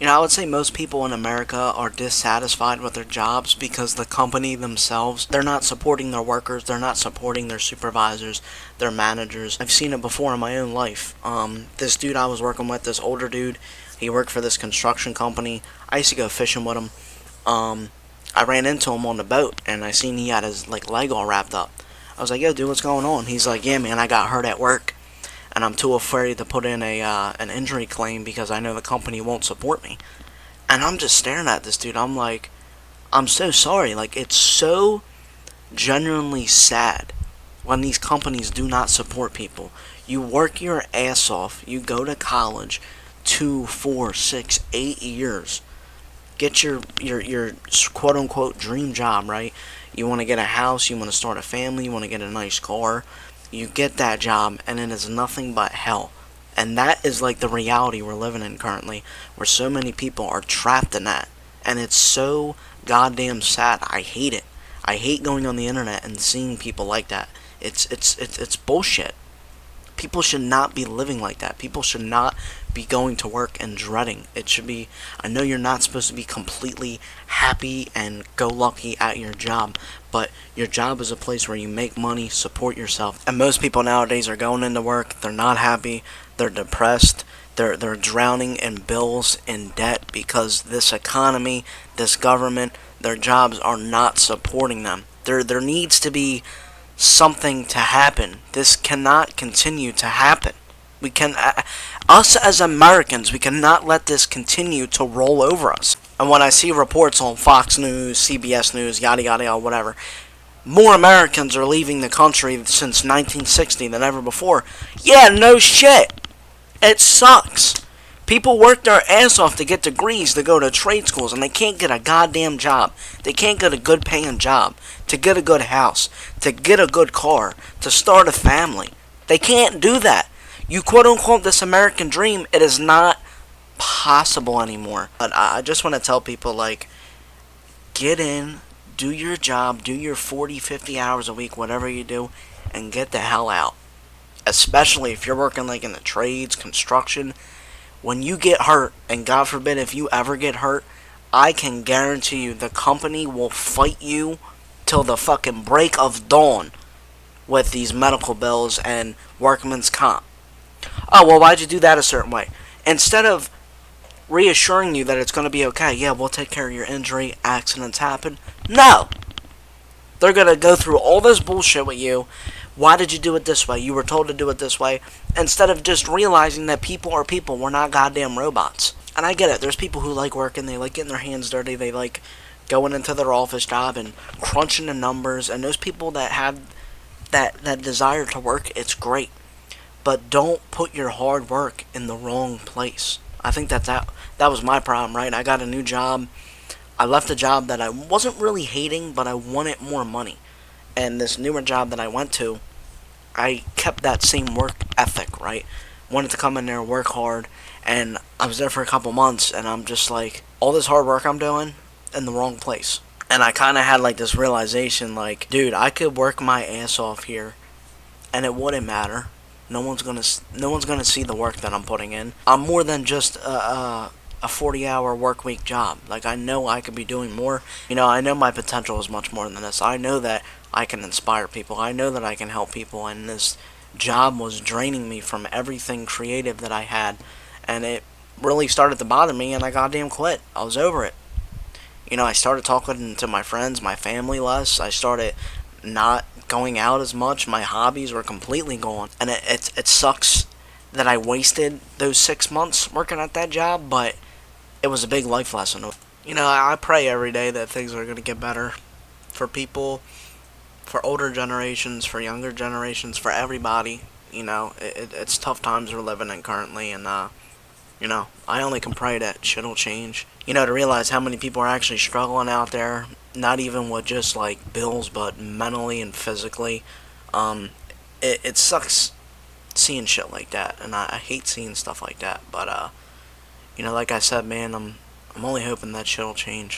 I would say most people in America are dissatisfied with their jobs because the company themselves, they're not supporting their workers, they're not supporting their supervisors, their managers. I've seen it before in my own life. This dude I was working with, this older dude, he worked for this construction company. I used to go fishing with him. Um, I ran into him on the boat, and I seen he had his leg all wrapped up. I was like, "Yo, dude, what's going on?" He's like, "Yeah, man, I got hurt at work, and I'm too afraid to put in a an injury claim because I know the company won't support me." And I'm just staring at this dude. I'm like, I'm so sorry. Like, it's so genuinely sad when these companies do not support people. You work your ass off. You go to college 2, 4, 6, 8 years. Get your quote unquote dream job, right? You want to get a house, you want to start a family, you want to get a nice car. You get that job, and it is nothing but hell. And that is like the reality we're living in currently, where so many people are trapped in that. And it's so goddamn sad. I hate it. I hate going on the internet and seeing people like that. It's bullshit. People should not be living like that. People should not be going to work and dreading. It should be, I know you're not supposed to be completely happy and go lucky at your job, but your job is a place where you make money, support yourself. And most people nowadays are going into work, they're not happy, they're depressed, they're drowning in bills, in debt, because this economy, this government, their jobs are not supporting them. There needs to be something to happen. This cannot continue to happen. We can, us as Americans, we cannot let this continue to roll over us. And when I see reports on Fox News, CBS News, yada yada yada, whatever, more Americans are leaving the country since 1960 than ever before. Yeah, no shit. It sucks. People work their ass off to get degrees, to go to trade schools, and they can't get a goddamn job. They can't get a good paying job, to get a good house, to get a good car, to start a family. They can't do that. You quote unquote this American dream, it is not possible anymore. But I just want to tell people, like, get in, do your job, do your 40, 50 hours a week, whatever you do, and get the hell out. Especially if you're working like in the trades, construction. When you get hurt, and God forbid if you ever get hurt, I can guarantee you the company will fight you till the fucking break of dawn with these medical bills and workman's comp. Oh, well, why'd you do that a certain way? Instead of reassuring you that it's going to be okay, yeah, we'll take care of your injury, accidents happen. No! They're going to go through all this bullshit with you. Why did you do it this way? You were told to do it this way. Instead of just realizing that people are people. We're not goddamn robots. And I get it. There's people who like working. They like getting their hands dirty. They like going into their office job and crunching the numbers. And those people that have that desire to work, it's great. But don't put your hard work in the wrong place. I think that was my problem, right? I got a new job. I left a job that I wasn't really hating, but I wanted more money. And this newer job that I went to, I kept that same work ethic, right? Wanted to come in there, work hard, and I was there for a couple months, and I'm just like, all this hard work I'm doing in the wrong place. And I kind of had like this realization, like, dude, I could work my ass off here, and it wouldn't matter. No one's gonna see the work that I'm putting in. I'm more than just a 40-hour work week job. Like, I know I could be doing more. I know my potential is much more than this. I know that I can inspire people. I know that I can help people, and this job was draining me from everything creative that I had, and it really started to bother me, and I goddamn quit. I was over it. I started talking to my friends, my family less. I started not going out as much. My hobbies were completely gone, and it sucks that I wasted those 6 months working at that job, but it was a big life lesson. I pray every day that things are going to get better for people, for older generations, for younger generations, for everybody. It's tough times we're living in currently, and I only can pray that shit'll change. To realize how many people are actually struggling out there, not even with just like bills, but mentally and physically. It sucks seeing shit like that, and I hate seeing stuff like that. But like I said, man, I'm only hoping that shit'll change.